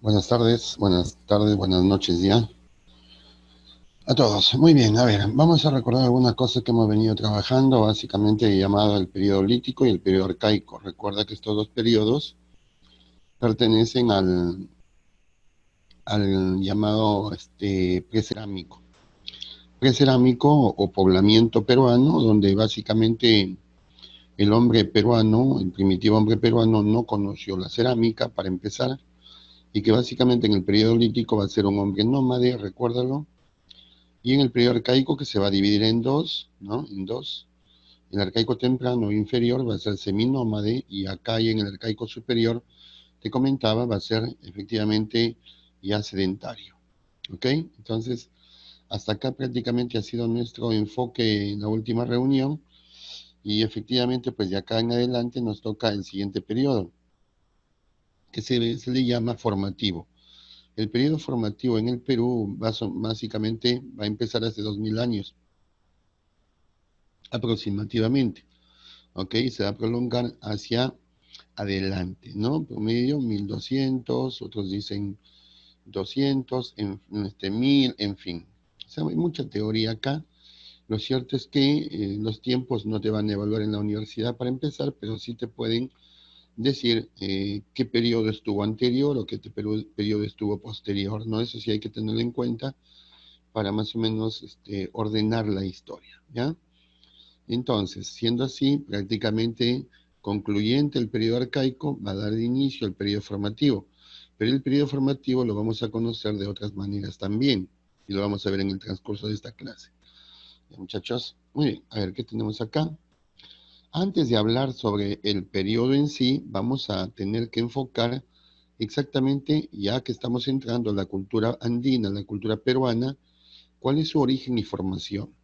Buenas tardes, buenas noches ya a todos. Muy bien, a ver, vamos a recordar algunas cosas que hemos venido trabajando, básicamente llamado el periodo lítico y el periodo arcaico. Recuerda que estos dos periodos pertenecen al llamado precerámico. Precerámico o poblamiento peruano, donde básicamente el hombre peruano, el primitivo hombre peruano, no conoció la cerámica para empezar, y que básicamente en el periodo lítico va a ser un hombre nómade, recuérdalo. Y en el periodo arcaico, que se va a dividir en dos, ¿no? En dos. El arcaico temprano inferior va a ser seminómade, y acá y en el arcaico superior, te comentaba, va a ser efectivamente ya sedentario. ¿Ok? Entonces, hasta acá prácticamente ha sido nuestro enfoque en la última reunión, y efectivamente, pues de acá en adelante nos toca el siguiente periodo, que se le llama formativo. El periodo formativo en el Perú básicamente va a empezar hace 2000 años, aproximadamente. ¿Ok? Se va a prolongar hacia adelante, ¿no? Promedio 1200, otros dicen 200, 1000, en fin. O sea, hay mucha teoría acá. Lo cierto es que los tiempos no te van a evaluar en la universidad para empezar, pero sí te pueden decir qué periodo estuvo anterior o qué periodo estuvo posterior, ¿no? Eso sí hay que tenerlo en cuenta para más o menos ordenar la historia, ¿ya? Entonces, siendo así, prácticamente concluyente el periodo arcaico, va a dar inicio al periodo formativo. Pero el periodo formativo lo vamos a conocer de otras maneras también, y lo vamos a ver en el transcurso de esta clase. ¿Ya, muchachos? Muy bien, a ver, ¿qué tenemos acá? Antes de hablar sobre el periodo en sí, vamos a tener que enfocar exactamente, ya que estamos entrando a la cultura andina, la cultura peruana, cuál es su origen y formación,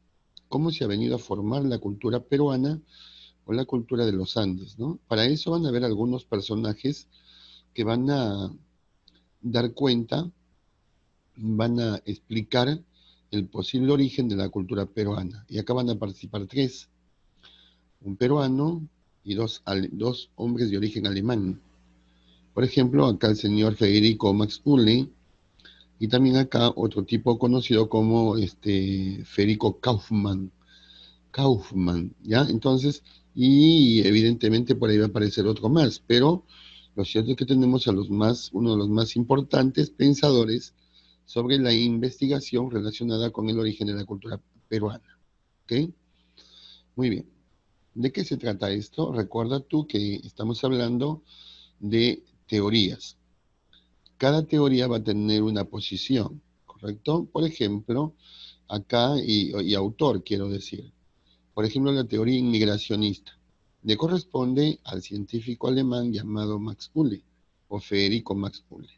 cómo se ha venido a formar la cultura peruana o la cultura de los Andes, ¿no? Para eso van a haber algunos personajes que van a dar cuenta, van a explicar el posible origen de la cultura peruana. Y acá van a participar tres: un peruano y dos hombres de origen alemán. Por ejemplo, acá el señor Federico Max Uhle, y también acá otro tipo conocido como Federico Kaufmann. Kaufman, ¿ya? Entonces, y evidentemente por ahí va a aparecer otro más, pero lo cierto es que tenemos a uno de los más importantes pensadores sobre la investigación relacionada con el origen de la cultura peruana, ¿ok? Muy bien. ¿De qué se trata esto? Recuerda tú que estamos hablando de teorías. Cada teoría va a tener una posición, ¿correcto? Por ejemplo, acá, y autor, quiero decir. Por ejemplo, la teoría inmigracionista le corresponde al científico alemán llamado Max Uhle o Federico Max Uhle.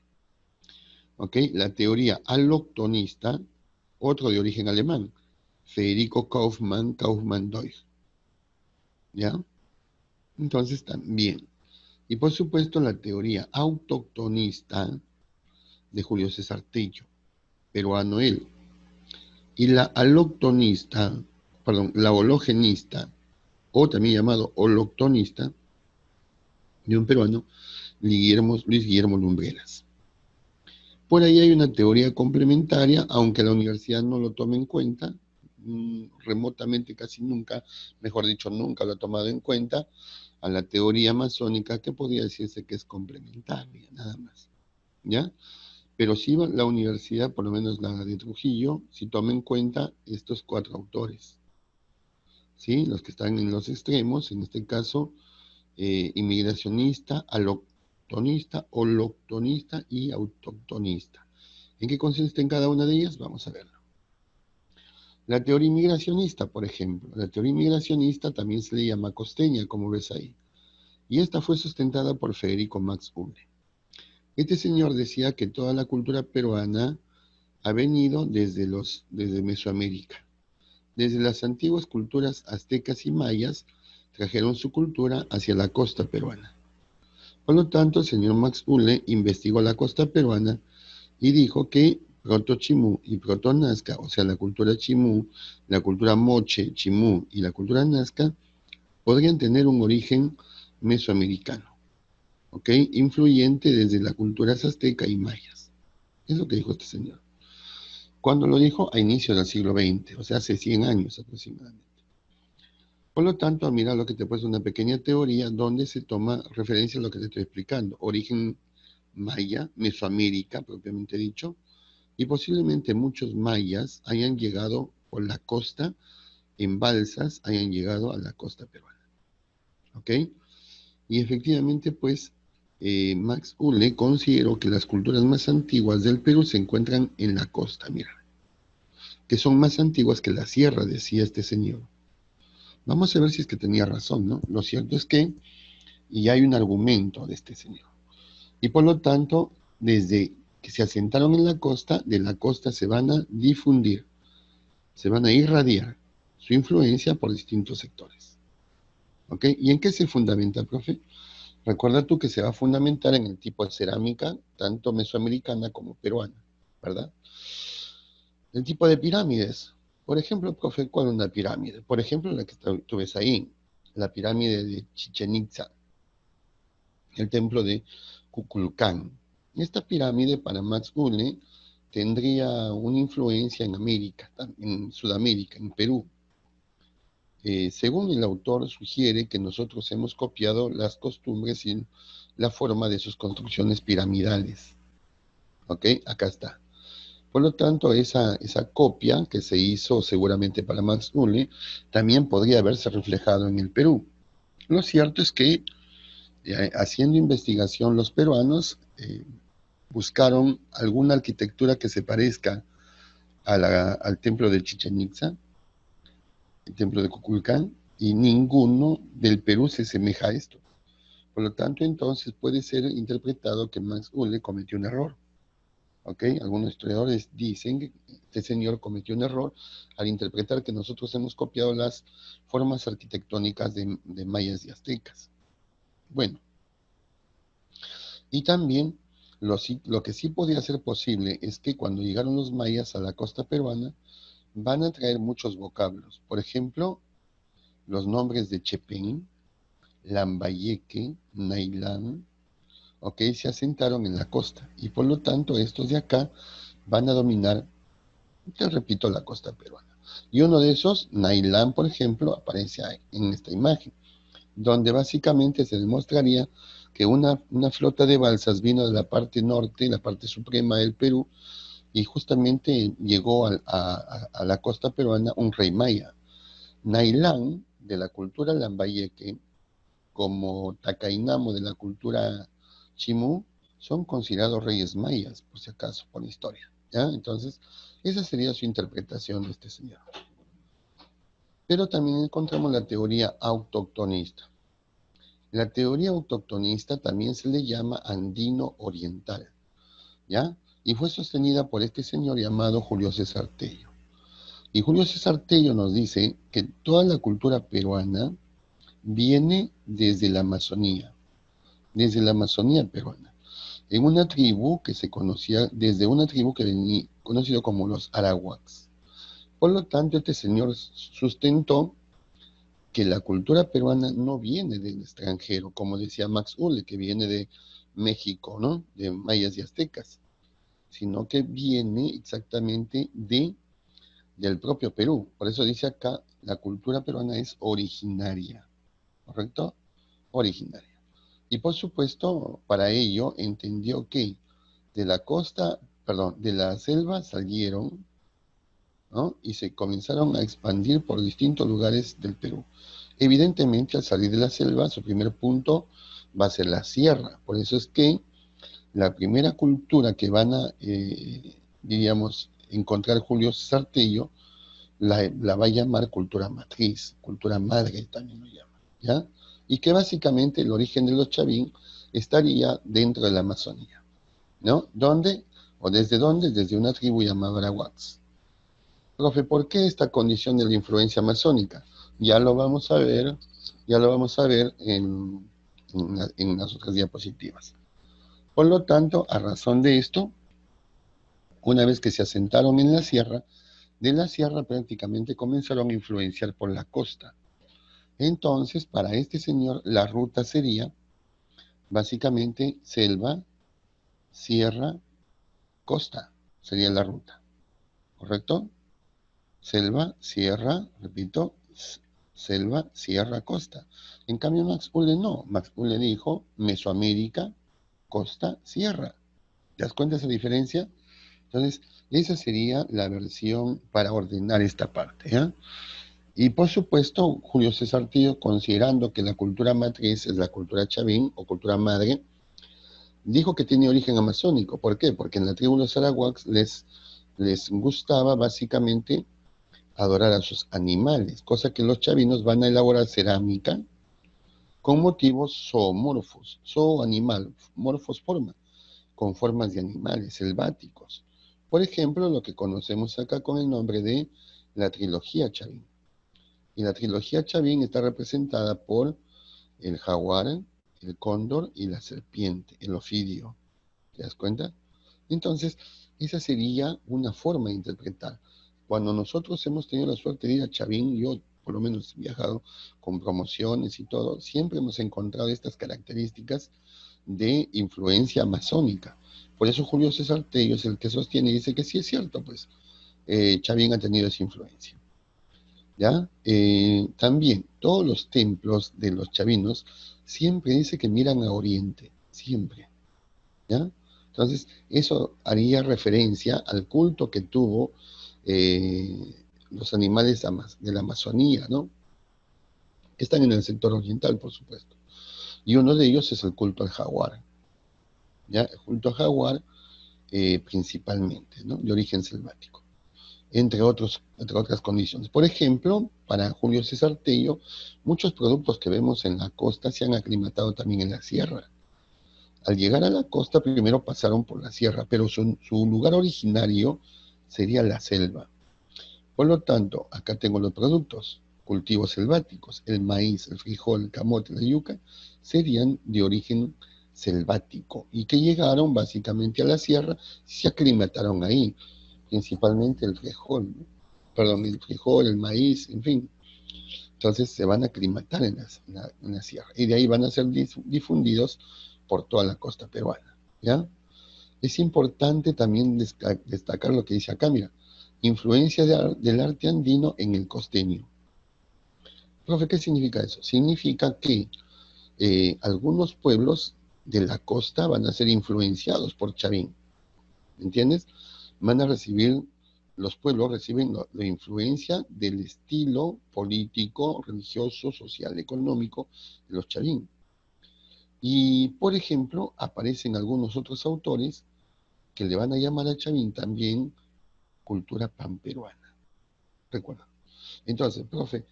¿Ok? La teoría allochtonista, otro de origen alemán, Federico Kaufmann-Deutsch. ¿Ya? Entonces también. Y por supuesto la teoría autoctonista de Julio César Tello, peruano él. Y la allochtonista, perdón, la hologenista, o también llamado holoctonista, de un peruano, Luis Guillermo Lumbreras. Por ahí hay una teoría complementaria, aunque la universidad no lo tome en cuenta, remotamente casi nunca, mejor dicho, nunca lo ha tomado en cuenta, a la teoría masónica, que podría decirse que es complementaria, nada más, ¿ya? Pero sí la universidad, por lo menos la de Trujillo, sí toma en cuenta estos cuatro autores, ¿sí? Los que están en los extremos, en este caso, inmigracionista, aloctonista, holoctonista y autoctonista. ¿En qué consisten cada una de ellas? Vamos a verlo. La teoría inmigracionista, por ejemplo. La teoría inmigracionista también se le llama costeña, como ves ahí. Y esta fue sustentada por Federico Max Uhle. Este señor decía que toda la cultura peruana ha venido desde Mesoamérica. Desde las antiguas culturas aztecas y mayas trajeron su cultura hacia la costa peruana. Por lo tanto, el señor Max Uhle investigó la costa peruana y dijo que Proto-Chimú y Proto-Nazca, o sea, la cultura Chimú, la cultura Moche, Chimú y la cultura Nazca, podrían tener un origen mesoamericano, ¿ok? Influyente desde las culturas azteca y mayas. Es lo que dijo este señor. Cuando lo dijo a inicios del siglo XX, o sea, hace 100 años aproximadamente. Por lo tanto, mira lo que te he puesto una pequeña teoría donde se toma referencia a lo que te estoy explicando. Origen maya, Mesoamérica, propiamente dicho, y posiblemente muchos mayas hayan llegado por la costa, en balsas, hayan llegado a la costa peruana. ¿Ok? Y efectivamente, pues, Max Ulle consideró que las culturas más antiguas del Perú se encuentran en la costa, mira, que son más antiguas que la sierra, decía este señor. Vamos a ver si es que tenía razón, ¿no? Lo cierto es que, y hay un argumento de este señor. Y por lo tanto, desde que se asentaron en la costa, de la costa se van a difundir, se van a irradiar su influencia por distintos sectores. ¿Ok? ¿Y en qué se fundamenta, profe? Recuerda tú que se va a fundamentar en el tipo de cerámica, tanto mesoamericana como peruana, ¿verdad? El tipo de pirámides. Por ejemplo, profe, ¿cuál es una pirámide? Por ejemplo, la que tú ves ahí, la pirámide de Chichen Itza, el templo de Kukulcán. Esta pirámide para Max Ulle tendría una influencia en América, en Sudamérica, en Perú. Según el autor, sugiere que nosotros hemos copiado las costumbres y la forma de sus construcciones piramidales. ¿Ok? Acá está. Por lo tanto, esa copia que se hizo seguramente para Max Ulle también podría haberse reflejado en el Perú. Lo cierto es que haciendo investigación los peruanos buscaron alguna arquitectura que se parezca al templo de Chichen Itza, el templo de Kukulcán, y ninguno del Perú se asemeja a esto. Por lo tanto, entonces puede ser interpretado que Max Ulle cometió un error. ¿Ok? Algunos historiadores dicen que este señor cometió un error al interpretar que nosotros hemos copiado las formas arquitectónicas de mayas y aztecas. Bueno, y también lo que sí podía ser posible es que cuando llegaron los mayas a la costa peruana, van a traer muchos vocablos. Por ejemplo, los nombres de Chepén, Lambayeque, Nailán, ¿ok? Se asentaron en la costa y por lo tanto estos de acá van a dominar, te repito, la costa peruana. Y uno de esos, Nailán, por ejemplo, aparece ahí, en esta imagen, donde básicamente se demostraría que una flota de balsas vino de la parte norte, la parte suprema del Perú, y justamente llegó a la costa peruana un rey maya. Nailán, de la cultura lambayeque, como Tacainamo, de la cultura chimú, son considerados reyes mayas, por si acaso, por la historia. ¿Ya? Entonces, esa sería su interpretación de este señor. Pero también encontramos la teoría autoctonista. La teoría autoctonista también se le llama andino oriental, ¿ya? Y fue sostenida por este señor llamado Julio César Tello. Y Julio César Tello nos dice que toda la cultura peruana viene desde la Amazonía peruana, en una tribu que se conocía, desde una tribu que venía conocido como los Arawaks. Por lo tanto, este señor sustentó que la cultura peruana no viene del extranjero, como decía Max Ulle, que viene de México, ¿no? De mayas y aztecas, sino que viene exactamente del propio Perú. Por eso dice acá, la cultura peruana es originaria, ¿correcto? Originaria. Y por supuesto, para ello entendió que de la costa, perdón, de la selva salieron, ¿no? Y se comenzaron a expandir por distintos lugares del Perú. Evidentemente, al salir de la selva, su primer punto va a ser la sierra. Por eso es que la primera cultura que van a, diríamos, encontrar Julio Sartello, la va a llamar cultura matriz, cultura madre también lo llama, ¿ya? Y que básicamente el origen de los Chavín estaría dentro de la Amazonía, ¿no? ¿Dónde? ¿O desde dónde? Desde una tribu llamada Arawaks. Profe, ¿por qué esta condición de la influencia masónica? Ya lo vamos a ver, ya lo vamos a ver en las otras diapositivas. Por lo tanto, a razón de esto, una vez que se asentaron en la sierra, de la sierra prácticamente comenzaron a influenciar por la costa. Entonces, para este señor, la ruta sería básicamente selva, sierra, costa. Sería la ruta, ¿correcto? Selva, sierra, repito, selva, sierra, costa. En cambio, Max Ulle no. Max Ulle dijo Mesoamérica, costa, sierra. ¿Te das cuenta de esa diferencia? Entonces, esa sería la versión para ordenar esta parte, ¿ya? Y por supuesto, Julio César Tío, considerando que la cultura matriz es la cultura chavín o cultura madre, dijo que tiene origen amazónico. ¿Por qué? Porque en la tribu de los Arawaks les gustaba básicamente adorar a sus animales, cosa que los chavinos van a elaborar cerámica con motivos zoomorfos, zoo animal, morfos forma, con formas de animales selváticos. Por ejemplo, lo que conocemos acá con el nombre de la trilogía chavín. Y la trilogía chavín está representada por el jaguar, el cóndor y la serpiente, el ofidio. ¿Te das cuenta? Entonces, esa sería una forma de interpretar. Cuando nosotros hemos tenido la suerte de ir a Chavín, yo por lo menos he viajado con promociones y todo, siempre hemos encontrado estas características de influencia amazónica. Por eso Julio César Tello es el que sostiene y dice que sí es cierto, pues Chavín ha tenido esa influencia. ¿Ya? También todos los templos de los chavinos siempre dice que miran a Oriente, siempre. ¿Ya? Entonces, eso haría referencia al culto que tuvo los animales de la Amazonía, ¿no? Que están en el sector oriental, por supuesto. Y uno de ellos es el culto al jaguar, ¿ya? El culto al jaguar principalmente, ¿no? De origen selvático, entre otras condiciones. Por ejemplo, para Julio César Tello, muchos productos que vemos en la costa se han aclimatado también en la sierra. Al llegar a la costa, primero pasaron por la sierra, pero su lugar originario sería la selva. Por lo tanto, acá tengo los productos, cultivos selváticos, el maíz, el frijol, el camote, la yuca, serían de origen selvático y que llegaron básicamente a la sierra y se aclimataron ahí, principalmente el frijol, ¿no? Perdón, el frijol, el maíz, en fin. Entonces se van a aclimatar en la sierra y de ahí van a ser difundidos por toda la costa peruana, ¿ya? Es importante también destacar lo que dice acá, mira, influencia del arte andino en el costeño. Profe, ¿qué significa eso? Significa que algunos pueblos de la costa van a ser influenciados por Chavín, ¿entiendes? Van a recibir, los pueblos reciben la influencia del estilo político, religioso, social, económico de los Chavín. Y, por ejemplo, aparecen algunos otros autores que le van a llamar a Chavín también cultura panperuana. Recuerda. Entonces, profe,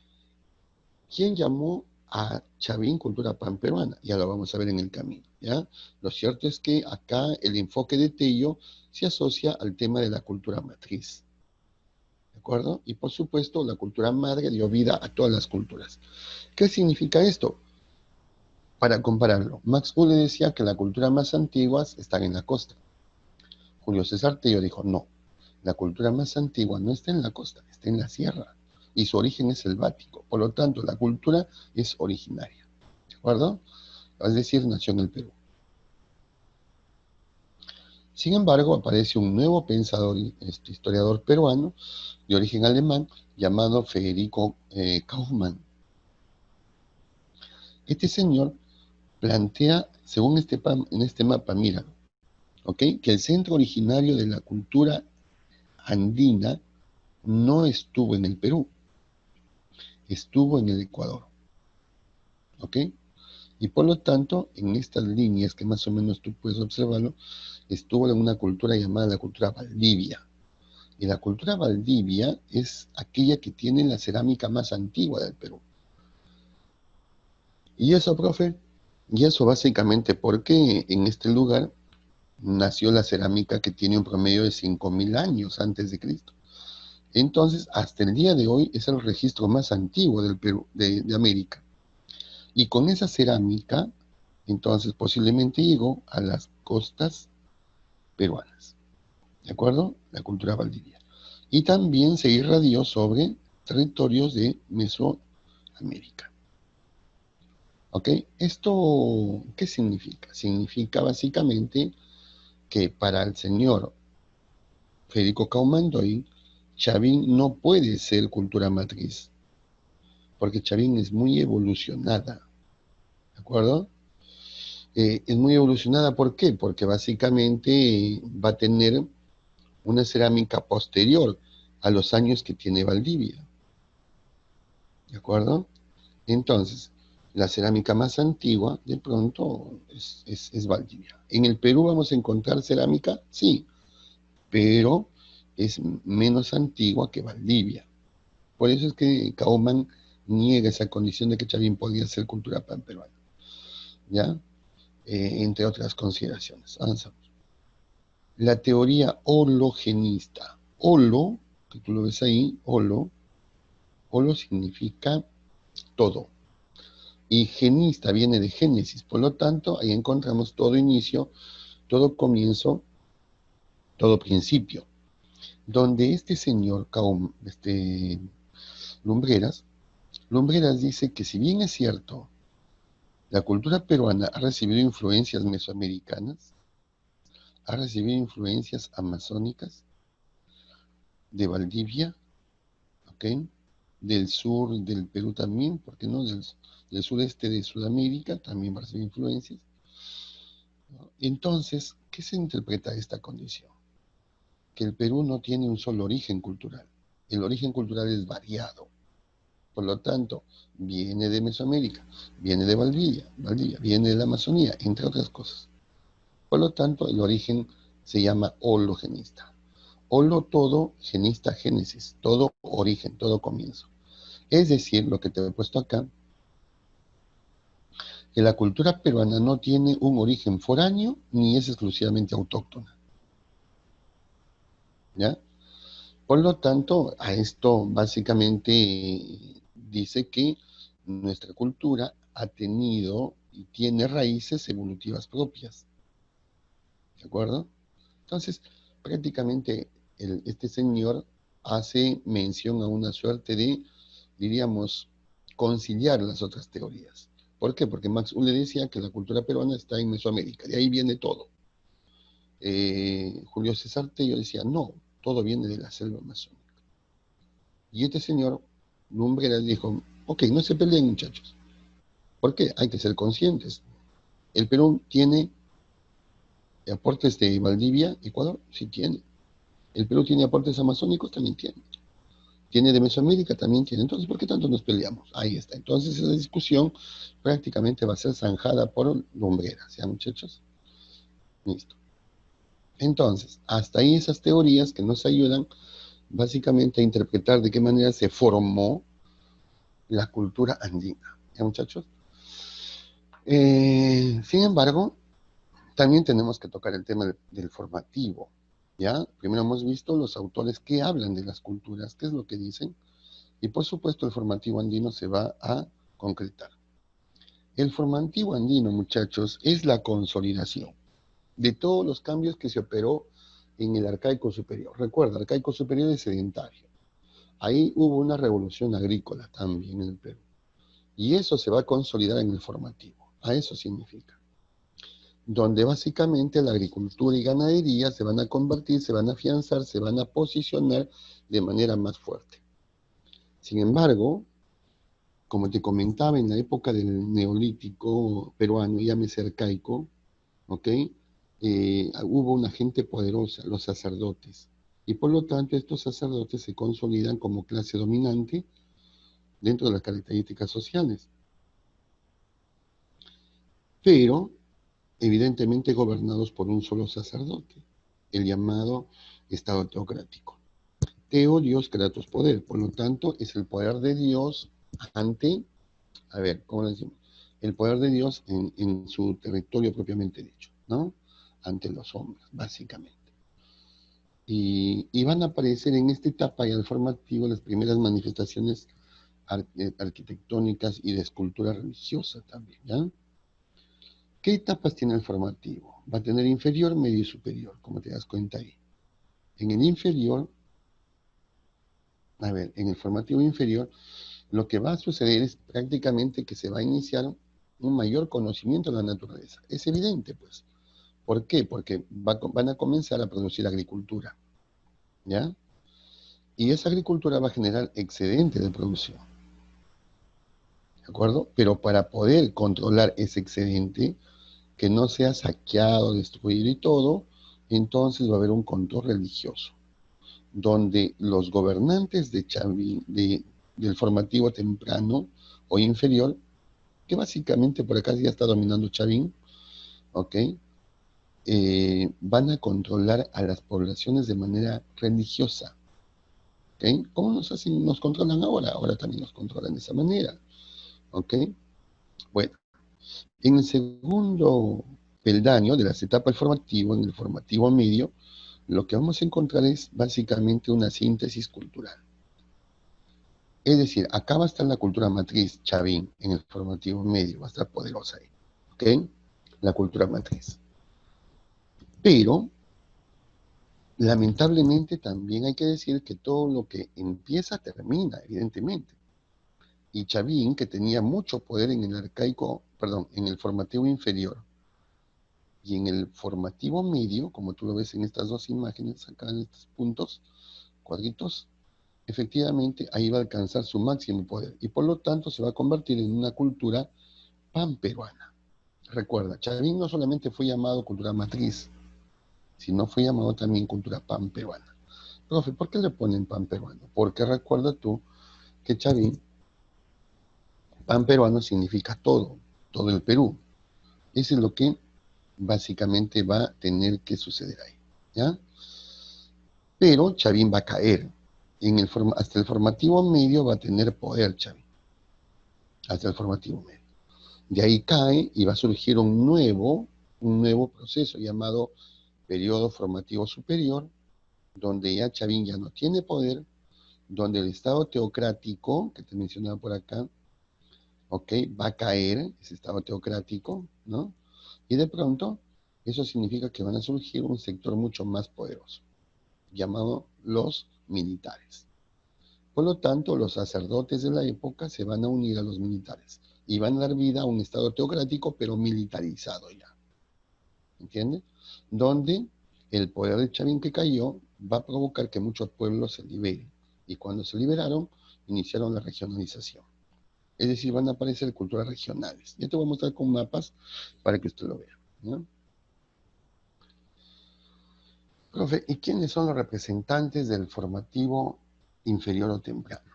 ¿quién llamó a Chavín cultura panperuana? Ya lo vamos a ver en el camino, ¿ya? Lo cierto es que acá el enfoque de Tello se asocia al tema de la cultura matriz, ¿de acuerdo? Y por supuesto, la cultura madre dio vida a todas las culturas. ¿Qué significa esto? Para compararlo, Max Ulle decía que la cultura más antiguas están en la costa. Julio César Tello dijo, no, la cultura más antigua no está en la costa, está en la sierra, y su origen es selvático. Por lo tanto, la cultura es originaria, ¿de acuerdo? Es decir, nació en el Perú. Sin embargo, aparece un nuevo pensador, historiador peruano, de origen alemán, llamado Federico Kauffmann. Este señor plantea, según en este mapa, mira, ¿ok? Que el centro originario de la cultura andina no estuvo en el Perú, estuvo en el Ecuador, ¿ok? Y por lo tanto, en estas líneas que más o menos tú puedes observarlo, estuvo en una cultura llamada la cultura Valdivia. Y la cultura Valdivia es aquella que tiene la cerámica más antigua del Perú. Y eso, profe, y eso básicamente porque en este lugar nació la cerámica que tiene un promedio de 5.000 años antes de Cristo. Entonces, hasta el día de hoy es el registro más antiguo del Perú, de América. Y con esa cerámica, entonces posiblemente llegó a las costas peruanas, ¿de acuerdo? La cultura valdivia. Y también se irradió sobre territorios de Mesoamérica. ¿Ok? ¿Esto qué significa? Significa básicamente que para el señor Federico Kaumandoy, Chavín no puede ser cultura matriz, porque Chavín es muy evolucionada, ¿de acuerdo? Es muy evolucionada, ¿por qué? Porque básicamente va a tener una cerámica posterior a los años que tiene Valdivia, ¿de acuerdo? Entonces, la cerámica más antigua, de pronto, es Valdivia. ¿En el Perú vamos a encontrar cerámica? Sí, pero es menos antigua que Valdivia. Por eso es que Kauman niega esa condición de que Chavín podía ser cultura panperuana, ¿ya? Entre otras consideraciones. Avanzamos. La teoría hologenista. Holo, que tú lo ves ahí, holo significa todo. Y genista viene de Génesis, por lo tanto, ahí encontramos todo inicio, todo comienzo, todo principio. Donde este señor Lumbreras, Lumbreras dice que si bien es cierto, la cultura peruana ha recibido influencias mesoamericanas, ha recibido influencias amazónicas, de Valdivia, ¿ok? Del sur del Perú también, ¿por qué no? Del sureste de Sudamérica también va a recibir influencias, ¿no? Entonces, ¿qué se interpreta de esta condición? Que el Perú no tiene un solo origen cultural. El origen cultural es variado. Por lo tanto, viene de Mesoamérica, viene de Valdivia, viene de la Amazonía, entre otras cosas. Por lo tanto, el origen se llama hologenista. Holo todo, genista génesis, todo origen, todo comienzo. Es decir, lo que te he puesto acá, que la cultura peruana no tiene un origen foráneo ni es exclusivamente autóctona, ¿ya? Por lo tanto, a esto básicamente dice que nuestra cultura ha tenido y tiene raíces evolutivas propias, ¿de acuerdo? Entonces, prácticamente este señor hace mención a una suerte de, diríamos, conciliar las otras teorías. ¿Por qué? Porque Max Ulle decía que la cultura peruana está en Mesoamérica, de ahí viene todo. Julio César Tello decía, no, todo viene de la selva amazónica. Y este señor, Lumbreras, dijo, ok, no se peleen muchachos. ¿Por qué? Hay que ser conscientes. El Perú tiene aportes de Valdivia, Ecuador, sí tiene. El Perú tiene aportes amazónicos, también tiene. Tiene de Mesoamérica, también tiene. Entonces, ¿por qué tanto nos peleamos? Ahí está. Entonces, esa discusión prácticamente va a ser zanjada por Lumbreras, ¿ya muchachos? Listo. Entonces, hasta ahí esas teorías que nos ayudan básicamente a interpretar de qué manera se formó la cultura andina, ¿ya muchachos? Sin embargo, también tenemos que tocar el tema del formativo, ¿ya? Primero hemos visto los autores que hablan de las culturas, qué es lo que dicen, y por supuesto el formativo andino se va a concretar. El formativo andino, muchachos, es la consolidación de todos los cambios que se operó en el arcaico superior. Recuerda, arcaico superior es sedentario. Ahí hubo una revolución agrícola también en el Perú. Y eso se va a consolidar en el formativo. A eso significa. Donde básicamente la agricultura y ganadería se van a convertir, se van a afianzar, se van a posicionar de manera más fuerte. Sin embargo, como te comentaba, en la época del neolítico peruano, llámese arcaico, ¿ok? Hubo una gente poderosa, los sacerdotes. Y por lo tanto, estos sacerdotes se consolidan como clase dominante dentro de las características sociales. Pero evidentemente gobernados por un solo sacerdote, el llamado Estado teocrático. Teo, Dios, Kratos, poder. Por lo tanto, es el poder de Dios ante, a ver, ¿cómo lo decimos? El poder de Dios en su territorio propiamente dicho, ¿no? Ante los hombres, básicamente. Y van a aparecer en esta etapa y al formativo las primeras manifestaciones arquitectónicas y de escultura religiosa también, ¿ya? ¿Qué etapas tiene el formativo? Va a tener inferior, medio y superior, como te das cuenta ahí. En el inferior, a ver, en el formativo inferior, lo que va a suceder es prácticamente que se va a iniciar. un mayor conocimiento de la naturaleza. Es evidente, pues. ¿Por qué? Porque van a comenzar a producir agricultura, ¿ya? Y esa agricultura va a generar excedente de producción, ¿de acuerdo? Pero para poder controlar ese excedente, que no sea saqueado, destruido y todo, entonces va a haber un control religioso, donde los gobernantes del formativo temprano o inferior, que básicamente por acá ya está dominando Chavín, ¿ok? Van a controlar a las poblaciones de manera religiosa, ¿ok? ¿Cómo nos controlan ahora? Ahora también nos controlan de esa manera, ¿ok? Bueno, en el segundo peldaño de las etapas formativas, en el formativo medio, lo que vamos a encontrar es básicamente una síntesis cultural. Es decir, acá va a estar la cultura matriz, Chavín, en el formativo medio, va a estar poderosa ahí, ¿ok? La cultura matriz. Pero, lamentablemente, también hay que decir que todo lo que empieza termina, evidentemente. Y Chavín, que tenía mucho poder en el arcaico, perdón, en el formativo inferior y en el formativo medio, como tú lo ves en estas dos imágenes, acá en estos puntos, cuadritos, efectivamente ahí va a alcanzar su máximo poder y por lo tanto se va a convertir en una cultura panperuana. Recuerda, Chavín no solamente fue llamado cultura matriz, sino fue llamado también cultura panperuana. Profe, ¿por qué le ponen panperuano? Porque recuerda tú que Chavín, panperuano significa todo, todo el Perú. Eso es lo que básicamente va a tener que suceder ahí, ¿ya? Pero Chavín va a caer. Hasta el formativo medio va a tener poder Chavín, hasta el formativo medio. De ahí cae y va a surgir un nuevo proceso llamado periodo formativo superior, donde ya Chavín ya no tiene poder, donde el Estado teocrático, que te mencionaba por acá, ¿ok? Va a caer ese Estado teocrático, ¿no? Y de pronto, eso significa que van a surgir un sector mucho más poderoso, llamado los militares. Por lo tanto, los sacerdotes de la época se van a unir a los militares y van a dar vida a un Estado teocrático, pero militarizado ya. ¿Entiendes? Donde el poder de Chavín que cayó va a provocar que muchos pueblos se liberen. Y cuando se liberaron, iniciaron la regionalización. Es decir, van a aparecer culturas regionales. Ya te voy a mostrar con mapas para que usted lo vea, ¿no? Profe, ¿y quiénes son los representantes del formativo inferior o temprano?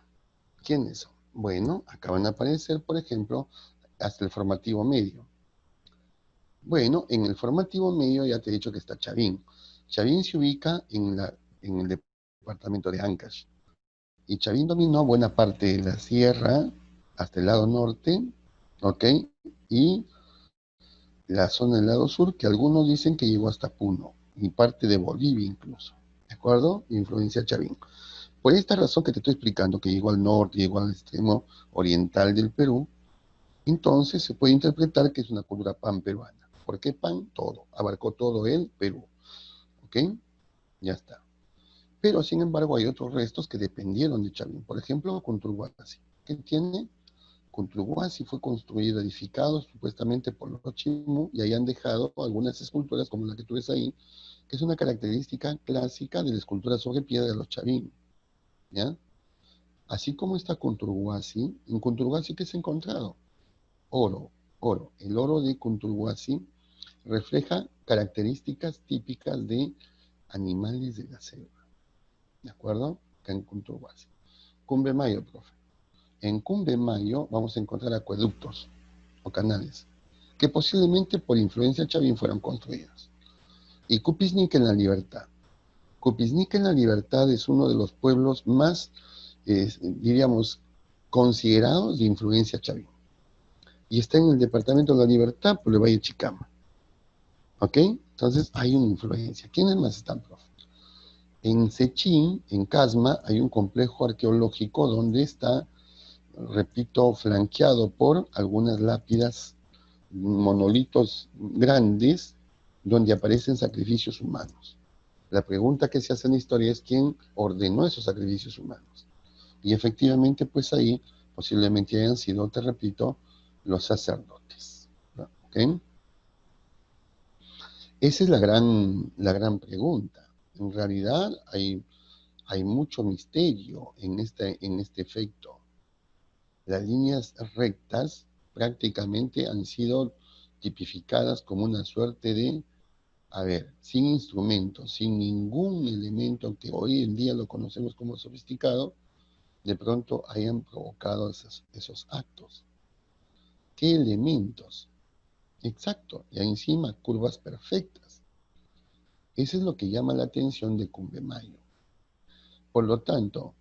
¿Quiénes son? Bueno, acá van a aparecer, por ejemplo, hasta el formativo medio. Bueno, en el formativo medio ya te he dicho que está Chavín. Chavín se ubica en el departamento de Ancash. Y Chavín dominó buena parte de la sierra hasta el lado norte, ¿ok? Y la zona del lado sur, que algunos dicen que llegó hasta Puno, y parte de Bolivia incluso, ¿de acuerdo? Influencia Chavín. Por esta razón que te estoy explicando, que llegó al norte, llegó al extremo oriental del Perú, entonces se puede interpretar que es una cultura panperuana. ¿Por qué pan? Todo. Abarcó todo el Perú. ¿Ok? Ya está. Pero, sin embargo, hay otros restos que dependieron de Chavín. Por ejemplo, Conturhuasi. ¿Qué tiene? Conturhuasi fue construido, edificado supuestamente por los Chimú y ahí han dejado algunas esculturas como la que tú ves ahí, que es una característica clásica de la escultura sobre piedra de los Chavín. ¿Ya? Así como está Conturhuasi, en Conturhuasi, ¿qué se ha encontrado? Oro, oro. El oro de Conturhuasi refleja características típicas de animales de la selva. ¿De acuerdo? Acá en Conturhuasi. Mayo, profe. En Mayo vamos a encontrar acueductos o canales que posiblemente por influencia chavín fueron construidos. Y Cupiznique en la Libertad. Cupiznique en la Libertad es uno de los pueblos más, diríamos, considerados de influencia chavín. Y está en el departamento de la Libertad por el Valle de Chicama. ¿Ok? Entonces hay una influencia. ¿Quiénes más están, profe? En Sechín, en Casma, hay un complejo arqueológico donde está, repito, flanqueado por algunas lápidas, monolitos grandes, donde aparecen sacrificios humanos. La pregunta que se hace en la historia es quién ordenó esos sacrificios humanos. Y efectivamente, pues ahí posiblemente hayan sido, te repito, los sacerdotes. ¿No? ¿Ok? Esa es la gran pregunta. En realidad hay mucho misterio en este efecto. Las líneas rectas prácticamente han sido tipificadas como una suerte de, a ver, sin instrumentos, sin ningún elemento que hoy en día lo conocemos como sofisticado, de pronto hayan provocado esos actos. ¿Qué elementos? Exacto, y encima curvas perfectas. Eso es lo que llama la atención de Cumbemayo. Por lo tanto,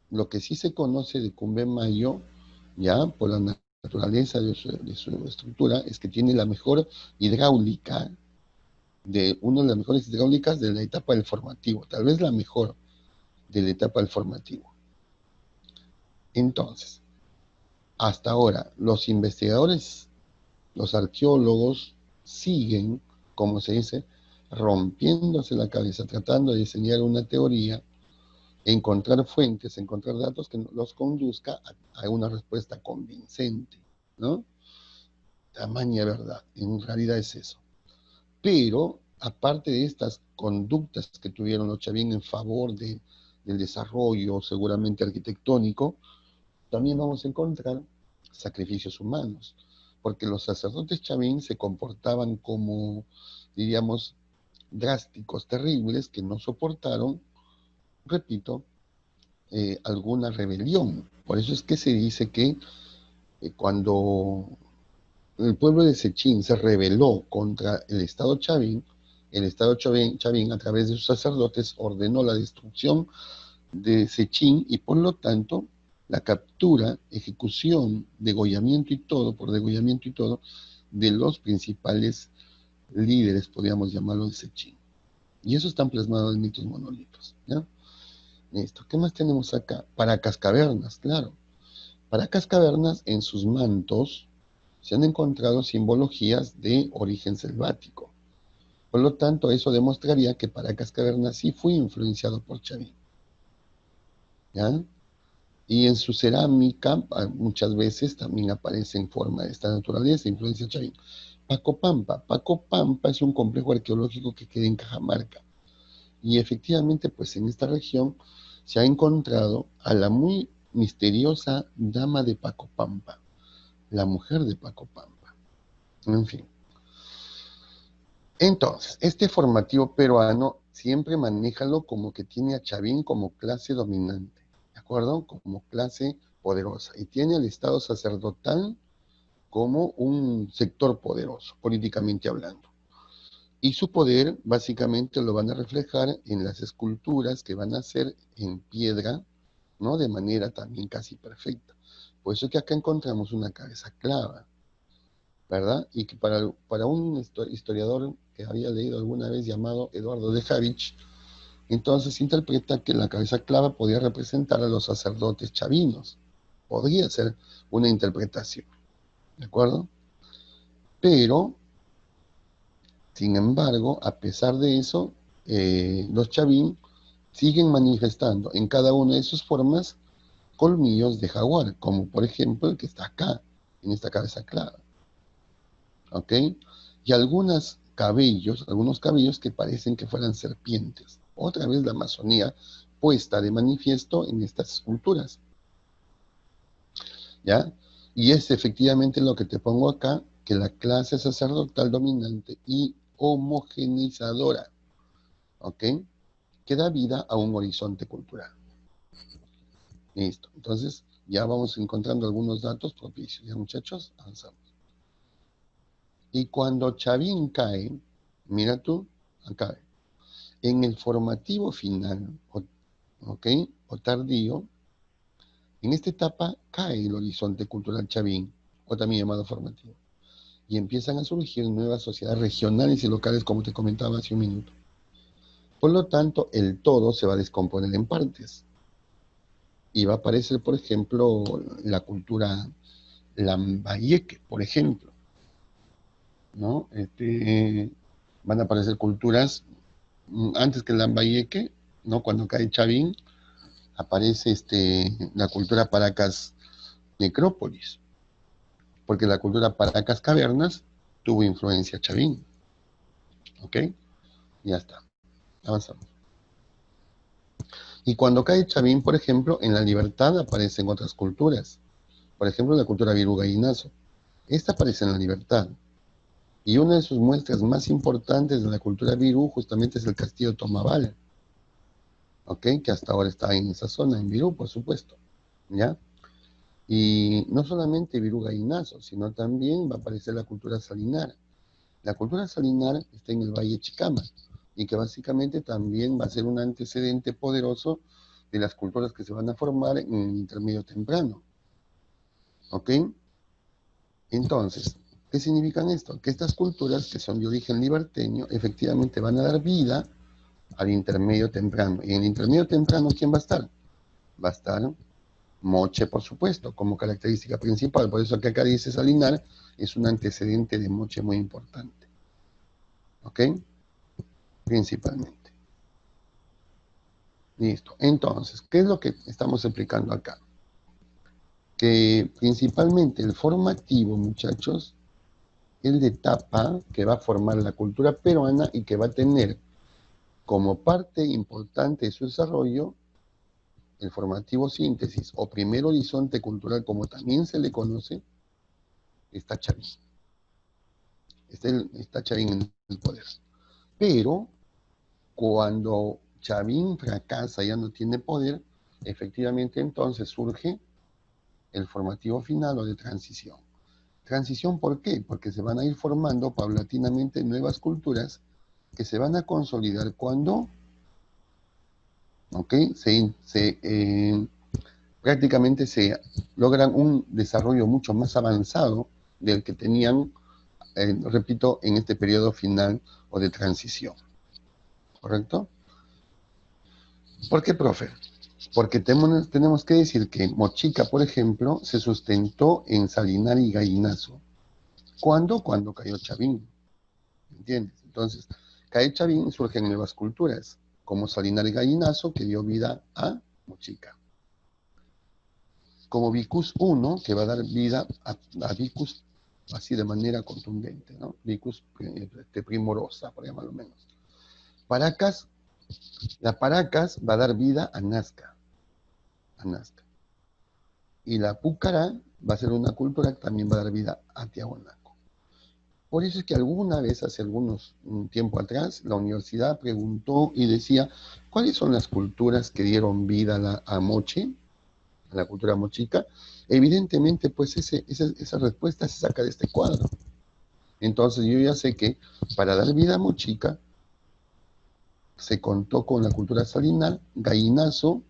lo que sí se conoce de Cumbemayo, ya por la naturaleza de su estructura, es que tiene la mejor hidráulica, una de las mejores hidráulicas de la etapa del formativo, tal vez la mejor de la etapa del formativo. Entonces, hasta ahora, los investigadores, los arqueólogos, siguen, como se dice, rompiéndose la cabeza, tratando de diseñar una teoría, encontrar fuentes, encontrar datos que los conduzca a una respuesta convincente, ¿no? Tamaña verdad, en realidad es eso. Pero, aparte de estas conductas que tuvieron los Chavín en favor del desarrollo seguramente arquitectónico, también vamos a encontrar sacrificios humanos, porque los sacerdotes Chavín se comportaban como, diríamos, drásticos, terribles, que no soportaron, repito, alguna rebelión. Por eso es que se dice que cuando el pueblo de Sechín se rebeló contra el Estado Chavín a través de sus sacerdotes ordenó la destrucción de Sechín y por lo tanto la captura, ejecución, degollamiento y todo, por degollamiento y todo, de los principales líderes, podríamos llamarlo, de Sechín. Y eso está plasmado en mitos monolitos. ¿Ya? Listo. ¿Qué más tenemos acá? Paracas cavernas, claro. Paracas cavernas, en sus mantos se han encontrado simbologías de origen selvático. Por lo tanto, eso demostraría que Paracas cavernas sí fue influenciado por Chavín. ¿Ya? Y en su cerámica muchas veces también aparece en forma de esta naturaleza, influencia Chavín. Paco Pampa es un complejo arqueológico que queda en Cajamarca. Y efectivamente, pues en esta región se ha encontrado a la muy misteriosa dama de Paco Pampa, la mujer de Paco Pampa. En fin. Entonces, este formativo peruano siempre manéjalo como que tiene a Chavín como clase dominante, ¿de acuerdo? Como clase poderosa. Y tiene al Estado sacerdotal como un sector poderoso, políticamente hablando. Y su poder básicamente lo van a reflejar en las esculturas que van a hacer en piedra, ¿no? De manera también casi perfecta. Por eso que acá encontramos una cabeza clava, ¿verdad? Y que para un historiador que había leído alguna vez llamado Eduardo de Javich, entonces interpreta que la cabeza clava podía representar a los sacerdotes chavinos. Podría ser una interpretación, ¿de acuerdo? Pero, sin embargo, a pesar de eso, los chavín siguen manifestando en cada una de sus formas colmillos de jaguar, como por ejemplo el que está acá, en esta cabeza clava. ¿Ok? Y algunos cabellos que parecen que fueran serpientes. Otra vez la Amazonía puesta de manifiesto en estas esculturas. ¿Ya? Y es efectivamente lo que te pongo acá, que la clase sacerdotal dominante y homogeneizadora, ¿ok? Que da vida a un horizonte cultural. Listo. Entonces, ya vamos encontrando algunos datos propicios. ¿Ya, muchachos? Avanzamos. Y cuando Chavín cae, mira tú, acá, en el formativo final, ¿ok? O tardío, en esta etapa cae el horizonte cultural Chavín, o también llamado formativo, y empiezan a surgir nuevas sociedades regionales y locales, como te comentaba hace un minuto. Por lo tanto, el todo se va a descomponer en partes, y va a aparecer, por ejemplo, la cultura lambayeque, por ejemplo, ¿no? Van a aparecer culturas antes que el lambayeque, ¿no? Cuando cae Chavín, aparece la cultura Paracas Necrópolis, porque la cultura Paracas Cavernas tuvo influencia chavín. ¿Ok? Ya está. Avanzamos. Y cuando cae Chavín, por ejemplo, en la Libertad aparecen otras culturas. Por ejemplo, la cultura Virú Gallinazo. Esta aparece en la Libertad. Y una de sus muestras más importantes de la cultura Virú justamente es el castillo Tomaval, ¿ok? Que hasta ahora está en esa zona, en Virú, por supuesto, ¿ya? Y no solamente Virú Gallinazo, sino también va a aparecer la cultura Salinar. La cultura Salinar está en el Valle Chicama y que básicamente también va a ser un antecedente poderoso de las culturas que se van a formar en el intermedio temprano, ¿ok? Entonces, ¿qué significan esto? Que estas culturas que son de origen liberteño efectivamente van a dar vida al intermedio temprano. Y en el intermedio temprano, ¿quién va a estar? Va a estar Moche, por supuesto, como característica principal. Por eso que acá dice Salinar, es un antecedente de Moche muy importante. ¿Ok? Principalmente. Listo. Entonces, ¿qué es lo que estamos explicando acá? Que principalmente el formativo, muchachos, el de etapa que va a formar la cultura peruana y que va a tener como parte importante de su desarrollo el formativo síntesis o primer horizonte cultural, como también se le conoce, está Chavín. Está Chavín en el poder. Pero cuando Chavín fracasa, ya no tiene poder, efectivamente entonces surge el formativo final o de transición. ¿Transición por qué? Porque se van a ir formando paulatinamente nuevas culturas que se van a consolidar cuando, ¿ok? Prácticamente se logran un desarrollo mucho más avanzado del que tenían, repito, en este periodo final o de transición. ¿Correcto? ¿Por qué, profe? Porque tenemos que decir que Mochica, por ejemplo, se sustentó en Salinar y Gallinazo. ¿Cuándo? Cuando cayó Chavín. ¿Entiendes? Entonces, cae Chavín, surgen nuevas culturas, como Salinar y Gallinazo, que dio vida a Mochica. Como Vicus 1, que va a dar vida a Vicus así de manera contundente, ¿no? Vicus primorosa, por llamarlo menos. Paracas, la Paracas va a dar vida a Nazca, a Nazca. Y la Púcara va a ser una cultura que también va a dar vida a Tiahuanaco. Por eso es que alguna vez, hace un tiempo atrás, la universidad preguntó y decía, ¿cuáles son las culturas que dieron vida a Moche, a la cultura mochica? Evidentemente, pues esa respuesta se saca de este cuadro. Entonces yo ya sé que para dar vida a Mochica se contó con la cultura salinar, gallinazo,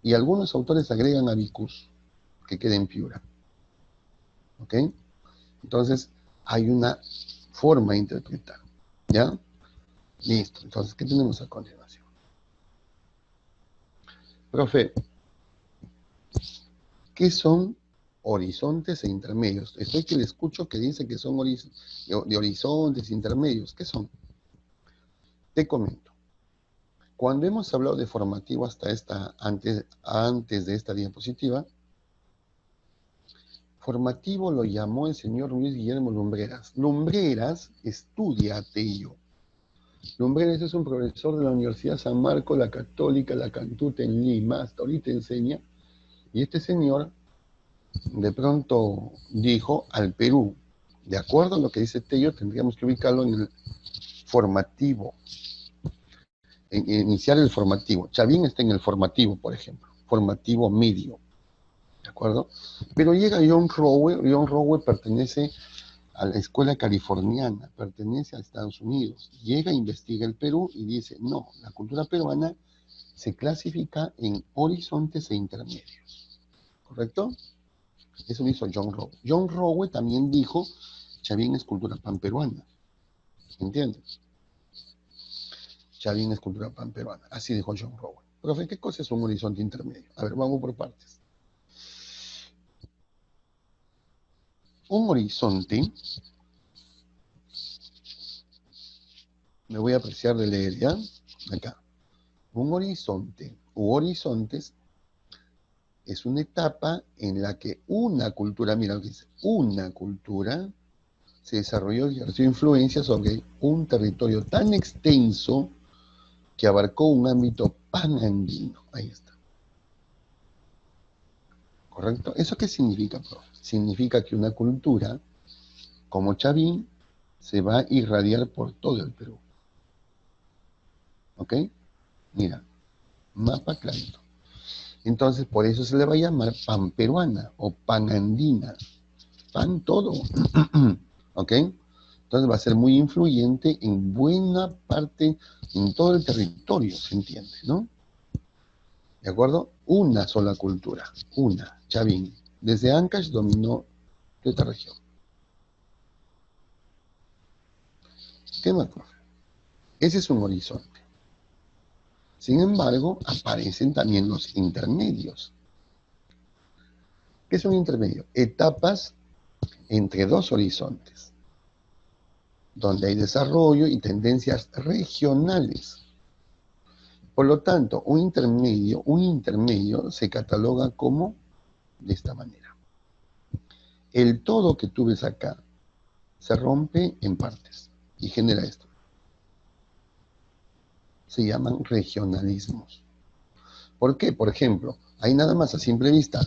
y algunos autores agregan a Vicus, que queda en Piura. ¿Ok? Entonces hay una forma de interpretar. ¿Ya? Listo. Entonces, ¿qué tenemos a continuación? Profe, ¿qué son horizontes e intermedios? Estoy que le escucho que dice que son de horizontes intermedios. ¿Qué son? Te comento. Cuando hemos hablado de formativo antes de esta diapositiva, formativo lo llamó el señor Luis Guillermo Lumbreras. Lumbreras estudia a Tello. Lumbreras es un profesor de la Universidad San Marcos, la Católica, la Cantuta en Lima, hasta ahorita enseña, y este señor de pronto dijo al Perú, de acuerdo a lo que dice Tello, tendríamos que ubicarlo en el formativo, en iniciar el formativo. Chavín está en el formativo, por ejemplo, formativo medio, ¿de acuerdo? Pero llega John Rowe pertenece a la escuela californiana, pertenece a Estados Unidos, llega, investiga el Perú y dice, no, la cultura peruana se clasifica en horizontes e intermedios, ¿correcto? Eso lo hizo John Rowe. John Rowe también dijo, Chavín es cultura panperuana, ¿entiendes? Chavín es cultura panperuana, así dijo John Rowe. Profe, ¿qué cosa es un horizonte intermedio? A ver, vamos por partes. Un horizonte, me voy a apreciar de leer, ¿ya? Acá. Un horizonte u horizontes Es una etapa en la que una cultura, mira lo que dice, una cultura se desarrolló y ejerció influencia sobre un territorio tan extenso que abarcó un ámbito panandino. Ahí está. ¿Correcto? ¿Eso qué significa, profe? Significa que una cultura, como Chavín, se va a irradiar por todo el Perú. ¿Ok? Mira, mapa clarito. Entonces, por eso se le va a llamar panperuana o panandina. Pan todo. ¿Ok? Entonces va a ser muy influyente en buena parte, en todo el territorio, ¿se entiende? ¿No? ¿De acuerdo? Una sola cultura, una, Chavín. Desde Ancash dominó esta región. ¿Qué más, profe? Ese es un horizonte. Sin embargo, aparecen también los intermedios. ¿Qué es un intermedio? Etapas entre dos horizontes, donde hay desarrollo y tendencias regionales. Por lo tanto, un intermedio se cataloga como de esta manera. El todo que tú ves acá se rompe en partes y genera esto. Se llaman regionalismos. ¿Por qué? Por ejemplo, hay nada más a simple vista,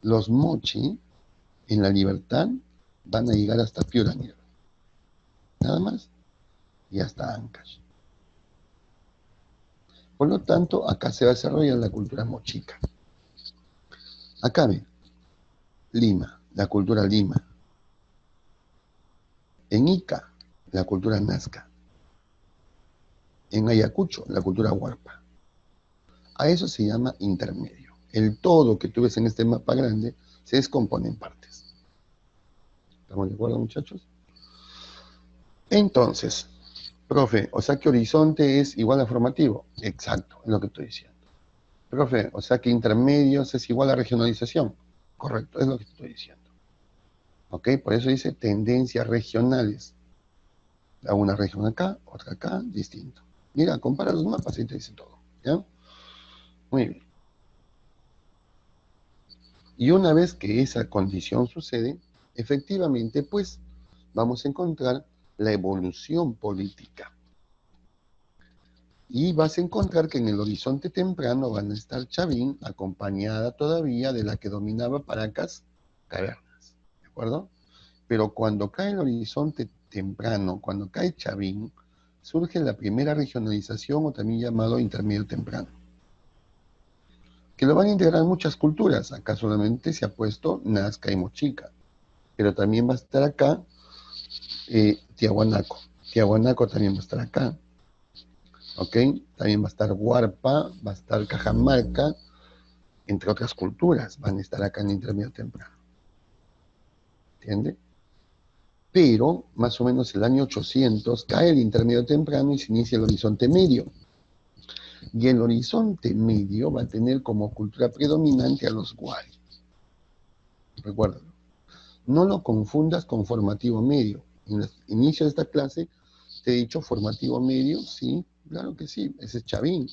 los mochi en la Libertad van a llegar hasta Piuraneira, nada más, y hasta Ancash. Por lo tanto, acá se va a desarrollar la cultura mochica. Acá ve, Lima, la cultura Lima. En Ica, la cultura Nazca. En Ayacucho, la cultura Huarpa. A eso se llama intermedio. El todo que tú ves en este mapa grande se descompone en partes. ¿Estamos de acuerdo, muchachos? Entonces, profe, o sea que horizonte es igual a formativo. Exacto, es lo que estoy diciendo. Profe, o sea que intermedios es igual a regionalización. Correcto, es lo que estoy diciendo. ¿Ok? Por eso dice tendencias regionales. Una región acá, otra acá, distinto. Mira, compara los mapas y te dice todo. ¿Ya? Muy bien. Y una vez que esa condición sucede, efectivamente, pues vamos a encontrar la evolución política. Y vas a encontrar que en el horizonte temprano van a estar Chavín, acompañada todavía de la que dominaba Paracas, Cavernas. ¿De acuerdo? Pero cuando cae el horizonte temprano, cuando cae Chavín, surge la primera regionalización o también llamado intermedio temprano, que lo van a integrar muchas culturas. Acá solamente se ha puesto Nazca y Mochica, pero también va a estar acá Tiahuanaco. Tiahuanaco también va a estar acá, ¿ok? También va a estar Huarpa, va a estar Cajamarca, entre otras culturas, van a estar acá en intermedio temprano. ¿Entiende? Pero más o menos el año 800 cae el intermedio temprano y se inicia el horizonte medio. Y el horizonte medio va a tener como cultura predominante a los Wari. Recuérdalo. No lo confundas con formativo medio. En el inicio de esta clase te he dicho formativo medio, sí, claro que sí, ese es Chavín.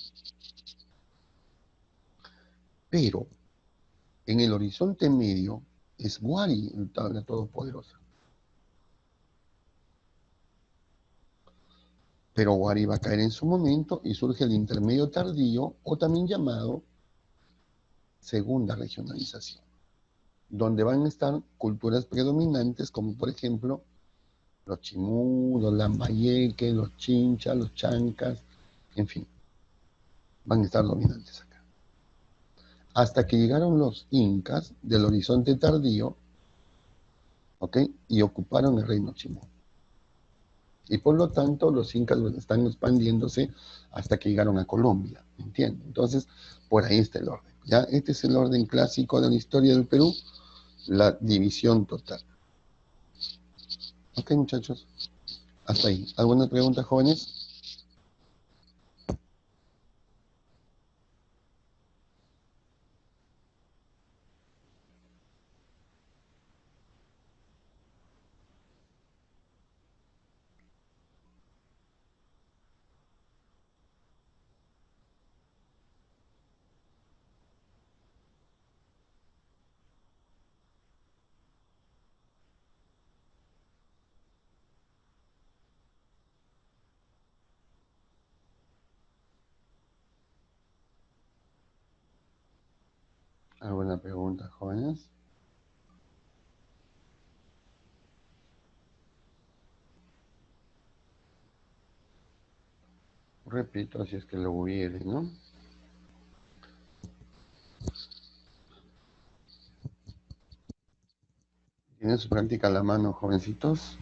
Pero en el horizonte medio es Wari, la todopoderosa. Pero Wari va a caer en su momento y surge el intermedio tardío, o también llamado segunda regionalización, donde van a estar culturas predominantes como por ejemplo los chimú, los lambayeques, los chinchas, los chancas, en fin, van a estar dominantes acá. Hasta que llegaron los incas del horizonte tardío, ¿ok? Y ocuparon el reino chimú. Y por lo tanto los incas están expandiéndose hasta que llegaron a Colombia, ¿me entiendes? Entonces, por ahí está el orden. ¿Ya? Este es el orden clásico de la historia del Perú, la división total. Ok, muchachos, hasta ahí. ¿Alguna pregunta, jóvenes? ¿Alguna pregunta, jóvenes? Repito, si es que lo hubiere, ¿no? ¿Tienen su práctica a la mano, jovencitos?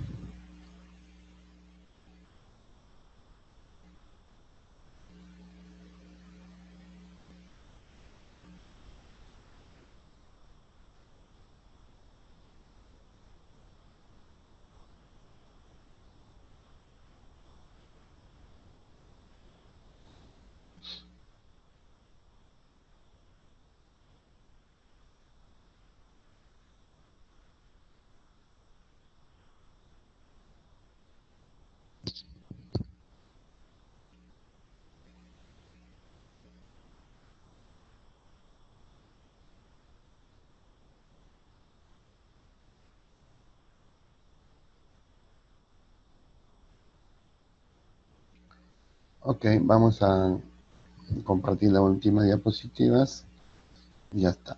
Ok, vamos a compartir la última diapositivas y ya está.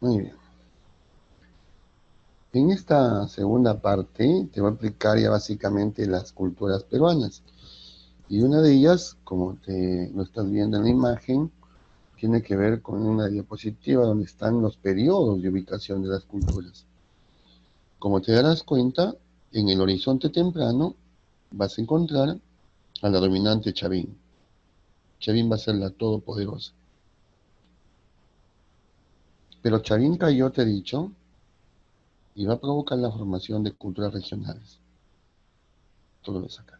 Muy bien. En esta segunda parte te voy a explicar ya básicamente las culturas peruanas. Y una de ellas, como te lo estás viendo en la imagen, tiene que ver con una diapositiva donde están los periodos de ubicación de las culturas. Como te darás cuenta, en el horizonte temprano vas a encontrar a la dominante Chavín. Chavín va a ser la todopoderosa. Pero Chavín cayó, te he dicho, y va a provocar la formación de culturas regionales. Tú lo ves acá.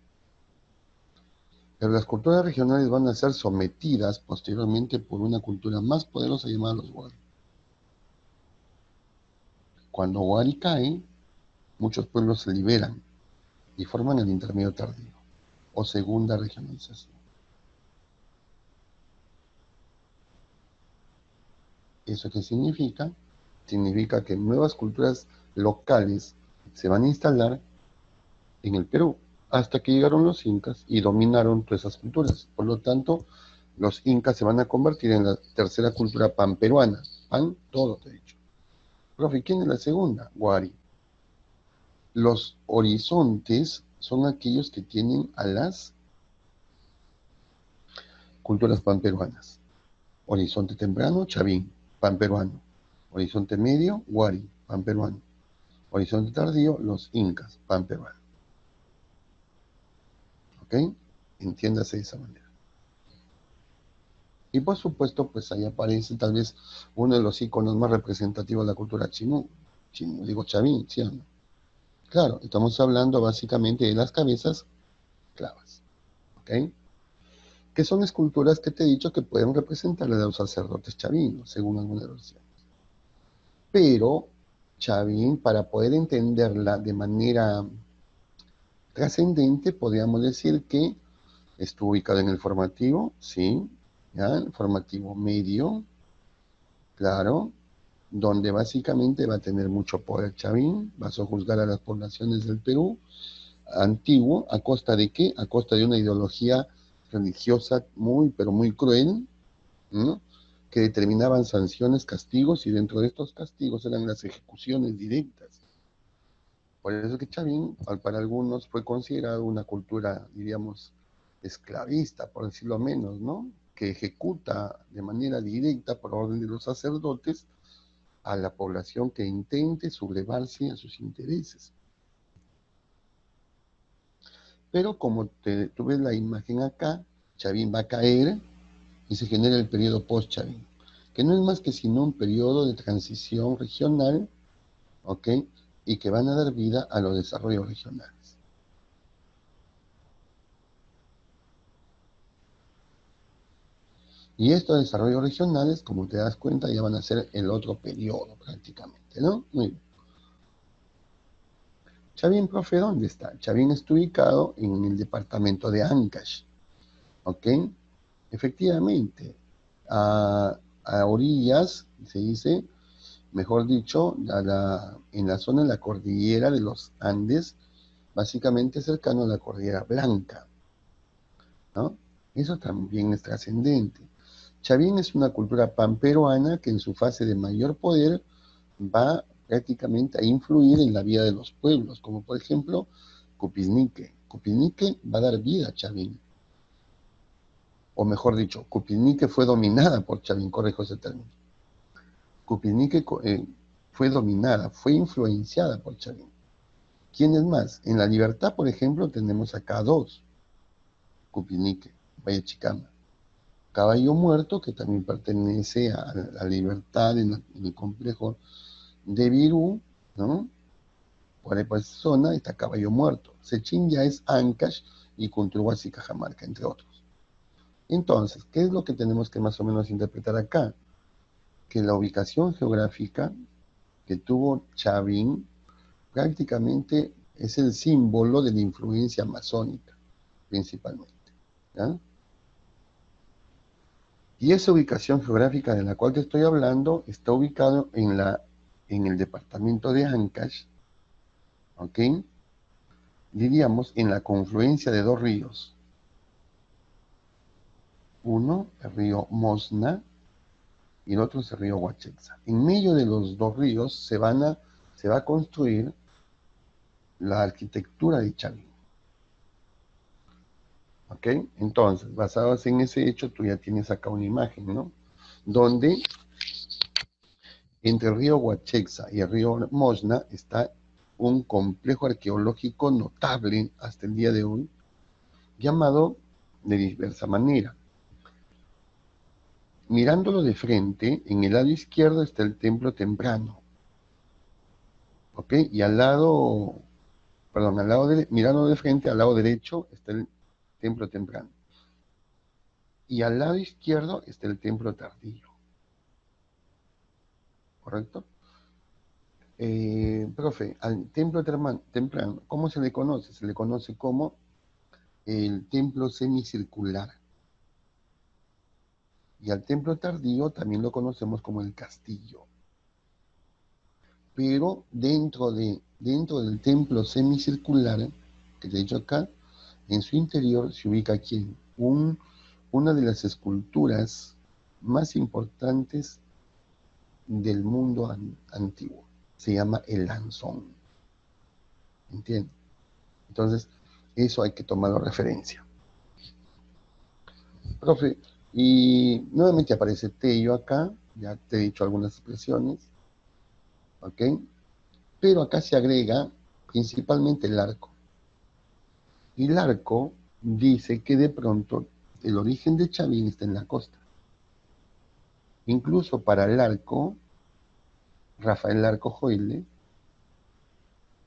Pero las culturas regionales van a ser sometidas posteriormente por una cultura más poderosa llamada los Wari. Cuando Wari cae, muchos pueblos se liberan y forman el intermedio tardío o segunda regionalización. ¿Eso qué significa? Significa que nuevas culturas locales se van a instalar en el Perú hasta que llegaron los incas y dominaron todas esas culturas. Por lo tanto, los incas se van a convertir en la tercera cultura panperuana. Pan, todo te he dicho. Profe, ¿quién es la segunda? Wari. Los horizontes son aquellos que tienen a las culturas panperuanas. Horizonte temprano, Chavín, panperuano. Horizonte medio, Wari, panperuano. Horizonte tardío, los incas, panperuano. ¿Ok? Entiéndase de esa manera. Y por supuesto, pues ahí aparece tal vez uno de los iconos más representativos de la cultura chimú. Chimú, digo Chavín, ¿sí o no? Claro, estamos hablando básicamente de las cabezas clavas. ¿Ok? Que son esculturas que te he dicho que pueden representar a los sacerdotes chavinos, según algunas versiones. Pero Chavín, para poder entenderla de manera trascendente, podríamos decir que estuvo ubicado en el formativo, sí, ¿ya? El formativo medio, claro, donde básicamente va a tener mucho poder Chavín, va a sojuzgar a las poblaciones del Perú antiguo, ¿a costa de qué? A costa de una ideología religiosa muy, pero muy cruel, ¿no? Que determinaban sanciones, castigos, y dentro de estos castigos eran las ejecuciones directas. Por eso que Chavín, para algunos, fue considerado una cultura, diríamos, esclavista, por decirlo menos, ¿no? Que ejecuta de manera directa, por orden de los sacerdotes, a la población que intente sublevarse a sus intereses. Pero como tú ves la imagen acá, Chavín va a caer y se genera el periodo post-Chavín, que no es más que sino un periodo de transición regional, ¿ok? Y que van a dar vida a los desarrollos regionales. Y estos desarrollos regionales, como te das cuenta, ya van a ser el otro periodo prácticamente, ¿no? Muy bien. Chavín, profe, ¿dónde está? Chavín está ubicado en el departamento de Ancash, ¿ok? Efectivamente, a orillas, se dice, mejor dicho, en la zona de la cordillera de los Andes, básicamente cercano a la Cordillera Blanca. ¿no? Eso también es trascendente. Chavín es una cultura panperuana que en su fase de mayor poder va prácticamente a influir en la vida de los pueblos, como por ejemplo Cupiznique. Cupiznique va a dar vida a Chavín, o mejor dicho, Cupiznique fue dominada por Chavín, corrijo ese término. Cupiznique fue dominada, fue influenciada por Chavín. ¿Quién es más? En La Libertad, por ejemplo, tenemos a K2, Cupiznique, Valle Chicama. Caballo Muerto, que también pertenece a la Libertad en el complejo de Virú, ¿no? Por esa zona está Caballo Muerto. Sechín ya es Ancash y Cunturhuas y Cajamarca, entre otros. Entonces, ¿qué es lo que tenemos que más o menos interpretar acá? Que la ubicación geográfica que tuvo Chavín prácticamente es el símbolo de la influencia amazónica, principalmente. ¿Ya? Y esa ubicación geográfica de la cual te estoy hablando está ubicado en el departamento de Ancash, ¿ok? Diríamos en la confluencia de dos ríos. Uno, el río Mosna, y el otro es el río Huachexa. En medio de los dos ríos se va a construir la arquitectura de Chavín. ¿Ok? Entonces, basados en ese hecho, tú ya tienes acá una imagen, ¿no? Donde entre el río Huachexa y el río Mosna está un complejo arqueológico notable hasta el día de hoy, llamado de diversa manera. Mirándolo de frente, en el lado izquierdo está el templo temprano, ¿ok? Y al lado, perdón, mirando de frente, al lado derecho está el templo temprano. Y al lado izquierdo está el templo tardío, ¿correcto? Profe, al templo temprano, ¿cómo se le conoce? Se le conoce como el templo semicircular. Y al templo tardío también lo conocemos como el castillo. Pero dentro del templo semicircular, que te he dicho acá, en su interior se ubica aquí una de las esculturas más importantes del mundo antiguo. Se llama el lanzón. ¿Entiendes? Entonces, eso hay que tomarlo referencia. Profe, y nuevamente aparece Tello acá, ya te he dicho algunas expresiones, ¿ok? Pero acá se agrega principalmente el arco. Y el arco dice que de pronto el origen de Chavín está en la costa. Incluso para el arco, Rafael Arco Joile,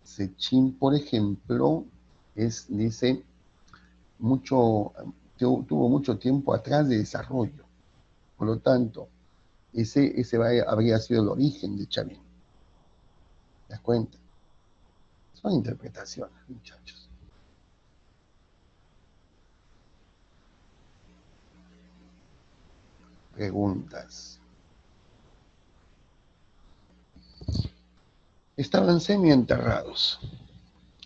Sechín, por ejemplo, dice, tuvo mucho tiempo atrás de desarrollo. Por lo tanto, ese habría sido el origen de Chavín. ¿Te das cuenta? Son interpretaciones, muchachos. Preguntas. Estaban semienterrados,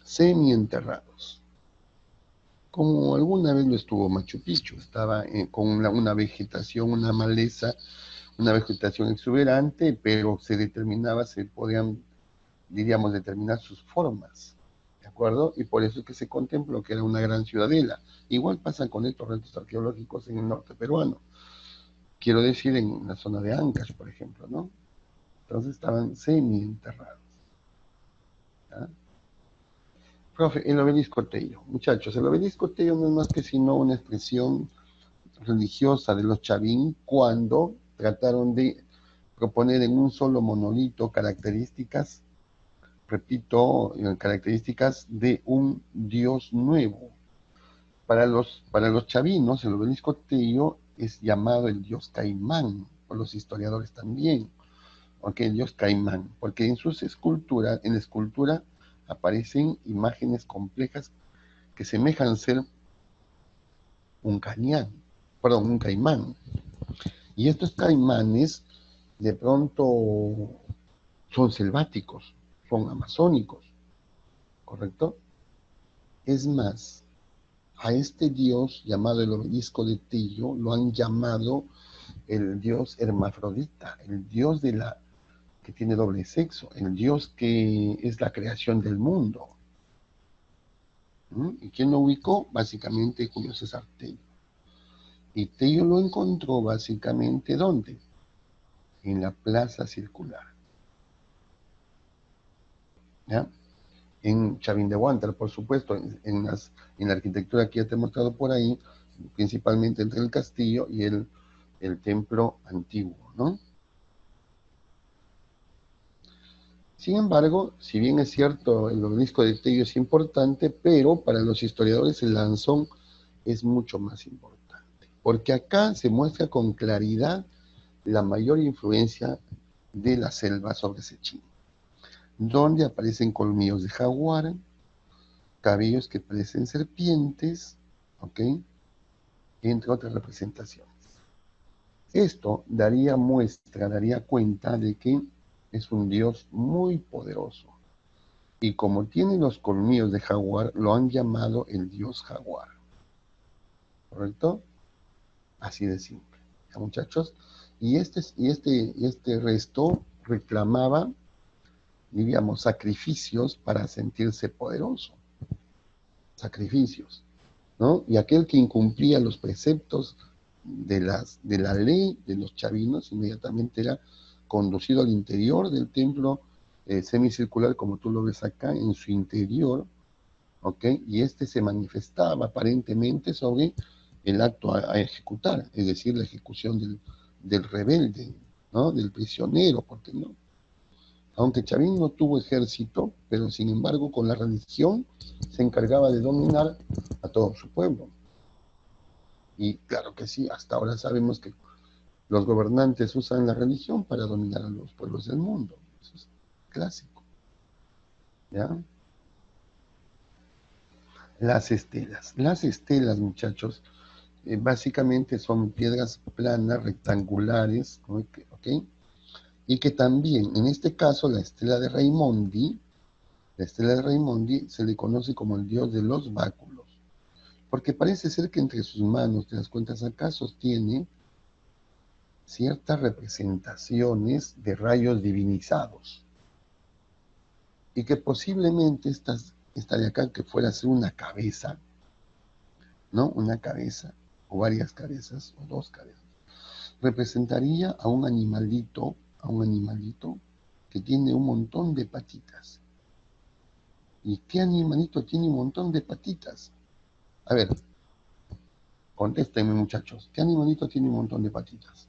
semienterrados. Como alguna vez lo estuvo Machu Picchu, estaba con una vegetación, una maleza, una vegetación exuberante, pero se podían, diríamos, determinar sus formas, ¿de acuerdo? Y por eso es que se contempló que era una gran ciudadela. Igual pasa con estos restos arqueológicos en el norte peruano, quiero decir en la zona de Ancash, por ejemplo, ¿no? Entonces estaban semi-enterrados. ¿Ya? Profe, el obelisco Tello. Muchachos, el obelisco Tello no es más que sino una expresión religiosa de los Chavín cuando trataron de proponer en un solo monolito características, repito, características de un dios nuevo. Para los chavinos, el obelisco Tello es llamado el dios Caimán, por los historiadores también, ¿ok? El dios Caimán, porque en sus esculturas, en la escultura aparecen imágenes complejas que semejan ser un cañán, perdón, un caimán. Y estos caimanes de pronto son selváticos, son amazónicos, ¿correcto? Es más, A este dios llamado el obelisco de Tello lo han llamado el dios hermafrodita, el dios de la que tiene doble sexo, el dios que es la creación del mundo. ¿Mm? ¿Y quién lo ubicó? Básicamente Julio César Tello. Y Tello lo encontró básicamente ¿dónde? En la plaza circular. ¿Ya? En Chavín de Huántar, por supuesto, en la arquitectura que ya te he mostrado por ahí, principalmente entre el castillo y el templo antiguo, ¿no? Sin embargo, si bien es cierto, el obelisco de Tello es importante, pero para los historiadores el Lanzón es mucho más importante, porque acá se muestra con claridad la mayor influencia de la selva sobre Sechín, donde aparecen colmillos de jaguar, cabellos que parecen serpientes, ¿ok? Entre otras representaciones. Esto daría cuenta de que es un dios muy poderoso. Y como tiene los colmillos de jaguar, lo han llamado el dios jaguar. ¿Correcto? Así de simple. ¿Ya, muchachos? Y este resto reclamaba, diríamos, sacrificios para sentirse poderoso. Sacrificios. ¿No? Y aquel que incumplía los preceptos de la ley de los chavinos inmediatamente era conducido al interior del templo semicircular, como tú lo ves acá, en su interior, ¿ok? Y este se manifestaba aparentemente sobre el acto a ejecutar, es decir, la ejecución del rebelde, ¿no? Del prisionero, porque no. Aunque Chavín no tuvo ejército, pero sin embargo con la religión se encargaba de dominar a todo su pueblo. Y claro que sí, hasta ahora sabemos que los gobernantes usan la religión para dominar a los pueblos del mundo. Eso es clásico. ¿Ya? Las estelas, muchachos, básicamente son piedras planas, rectangulares, ¿ok? Y que también, en este caso, la estela de Raimondi se le conoce como el dios de los báculos, porque parece ser que entre sus manos, te das cuenta acá, sostiene ciertas representaciones de rayos divinizados, y que posiblemente esta de acá, que fuera a ser una cabeza, ¿no? Una cabeza, o varias cabezas, o dos cabezas, representaría a un animalito que tiene un montón de patitas. ¿Y qué animalito tiene un montón de patitas? A ver, contéstenme, muchachos, ¿qué animalito tiene un montón de patitas?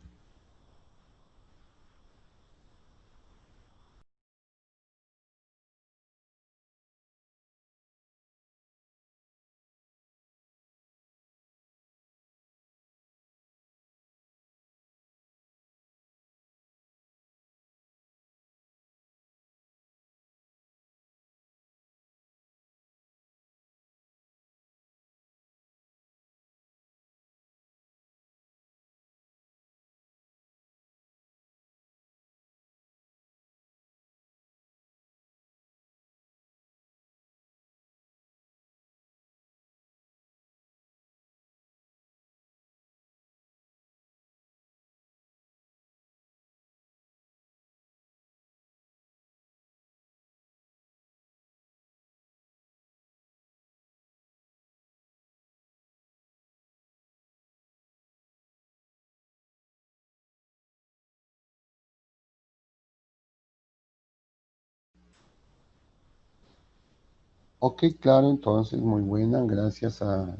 Ok, claro, entonces, muy buena, gracias a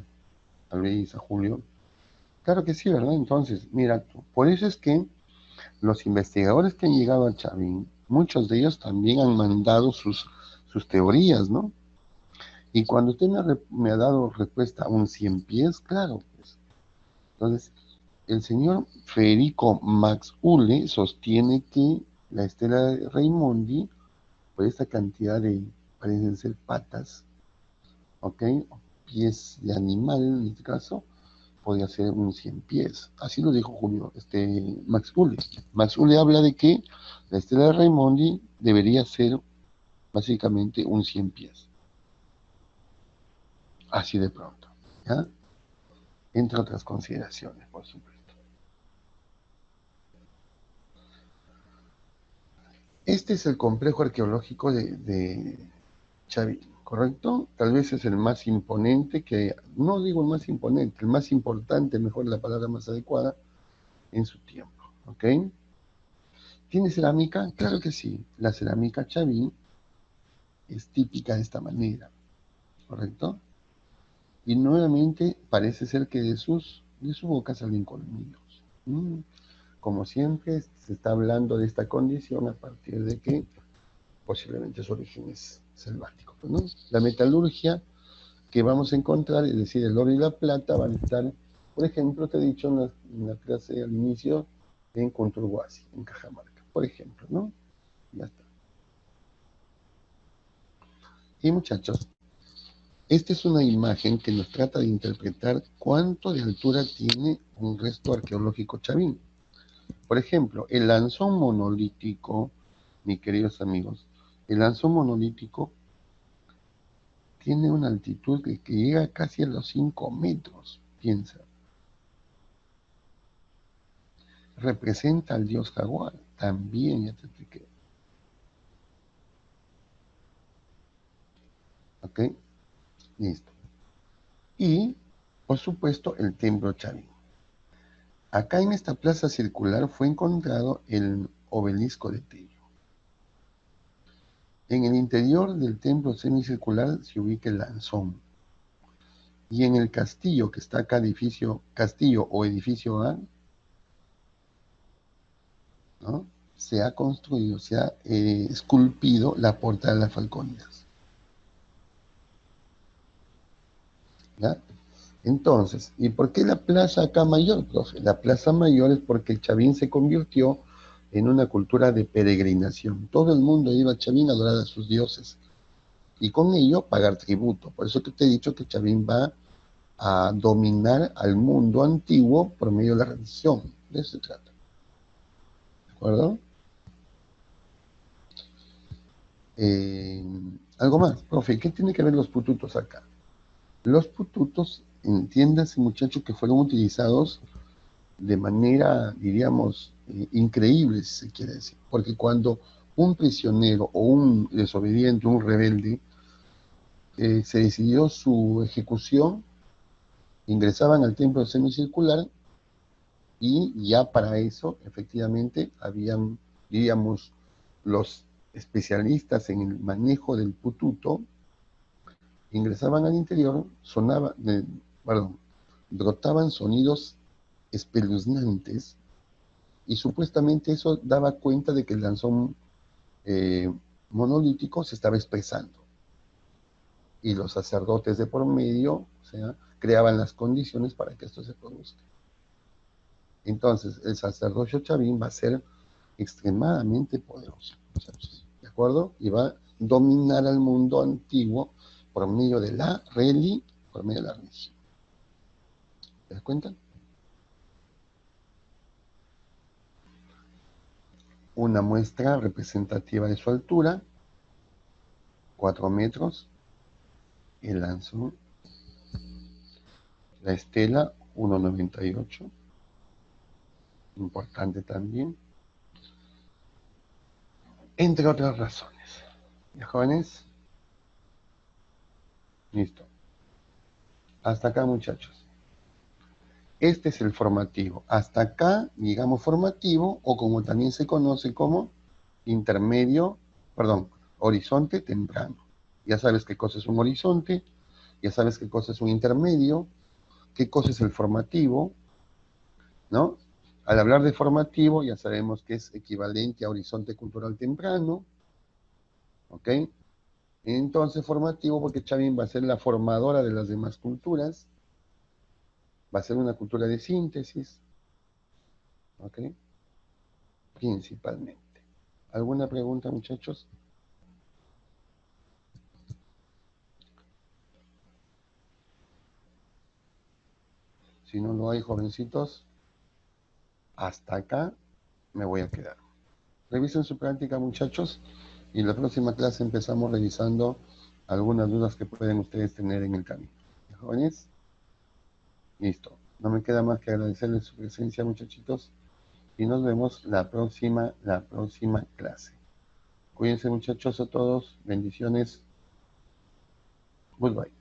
Luis, a Julio. Claro que sí, ¿verdad? Entonces, mira, por eso es que los investigadores que han llegado a Chavín, muchos de ellos también han mandado sus teorías, ¿no? Y cuando usted me ha dado respuesta a un 100 pies, claro, pues. Entonces, el señor Federico Max Ulle sostiene que la estela de Raimondi, por esta cantidad de, parecen ser patas, ¿ok? Pies de animal en este caso, podría ser un 100 pies. Así lo dijo Julio, Max Ulle. Max Ulle habla de que la estela de Raimondi debería ser básicamente un 100 pies. Así de pronto. ¿ya? Entre otras consideraciones, por supuesto. Este es el complejo arqueológico de Chavín, ¿correcto? Tal vez es el más imponente, que no digo el más imponente, el más importante, mejor la palabra más adecuada, en su tiempo, ¿ok? ¿Tiene cerámica? Claro que sí. La cerámica Chavín es típica de esta manera, ¿correcto? Y nuevamente parece ser que de su boca salen colmillos. Como siempre, se está hablando de esta condición a partir de que posiblemente su origen es selvático, ¿no? La metalurgia que vamos a encontrar, es decir, el oro y la plata, van a estar, por ejemplo, te he dicho en la clase al inicio, en Conturhuasi, en Cajamarca, por ejemplo, ¿no? Ya está. Y muchachos, esta es una imagen que nos trata de interpretar cuánto de altura tiene un resto arqueológico chavín. Por ejemplo, el lanzón monolítico, mis queridos amigos, el lanzón monolítico tiene una altitud que llega casi a los 5 metros, piensa. Representa al dios jaguar, también ya te expliqué. ¿Ok? Listo. Y, por supuesto, el templo chavín. Acá en esta plaza circular fue encontrado el obelisco de Tello. En el interior del templo semicircular se ubica el lanzón. Y en el castillo que está acá, castillo o edificio A, ¿no? Se ha construido, se ha esculpido la portada de las Falcónidas. ¿Ya? Entonces, ¿y por qué la plaza acá mayor, profe? La plaza mayor es porque el Chavín se convirtió en una cultura de peregrinación. Todo el mundo iba a Chavín a adorar a sus dioses y con ello pagar tributo. Por eso que te he dicho que Chavín va a dominar al mundo antiguo por medio de la religión. De eso se trata. ¿De acuerdo? Eh, algo más, profe, ¿qué tiene que ver los pututos acá? Los pututos, entiéndase muchachos, que fueron utilizados de manera, diríamos, increíble, si se quiere decir. Porque cuando un prisionero o un desobediente, un rebelde, se decidió su ejecución, ingresaban al templo semicircular y ya para eso, efectivamente, habían, diríamos, los especialistas en el manejo del pututo, ingresaban al interior, brotaban sonidos espeluznantes y supuestamente eso daba cuenta de que el lanzón eh, monolítico se estaba expresando. Y los sacerdotes de por medio, o sea, creaban las condiciones para que esto se produzca. Entonces, el sacerdocio chavín va a ser extremadamente poderoso, muchachos, ¿de acuerdo? Y va a dominar al mundo antiguo por medio de la por medio de la religión. ¿Te das cuenta? Una muestra representativa de su altura, 4 metros, el lanzón, la estela, 1,98, importante también, entre otras razones. ¿Ya, jóvenes? Listo. Hasta acá, muchachos. Este es el formativo. Hasta acá, digamos formativo, o como también se conoce como intermedio, perdón, horizonte temprano. Ya sabes qué cosa es un horizonte, ya sabes qué cosa es un intermedio, qué cosa es el formativo, ¿no? Al hablar de formativo, ya sabemos que es equivalente a horizonte cultural temprano, ¿ok? Entonces, formativo, porque Chavín va a ser la formadora de las demás culturas, va a ser una cultura de síntesis, ¿ok? Principalmente. ¿Alguna pregunta, muchachos? Si no lo hay, jovencitos, hasta acá me voy a quedar. Revisen su práctica, muchachos, y en la próxima clase empezamos revisando algunas dudas que pueden ustedes tener en el camino. ¿Jóvenes? Listo. No me queda más que agradecerles su presencia, muchachitos, y nos vemos la próxima clase. Cuídense, muchachos, a todos. Bendiciones. Goodbye.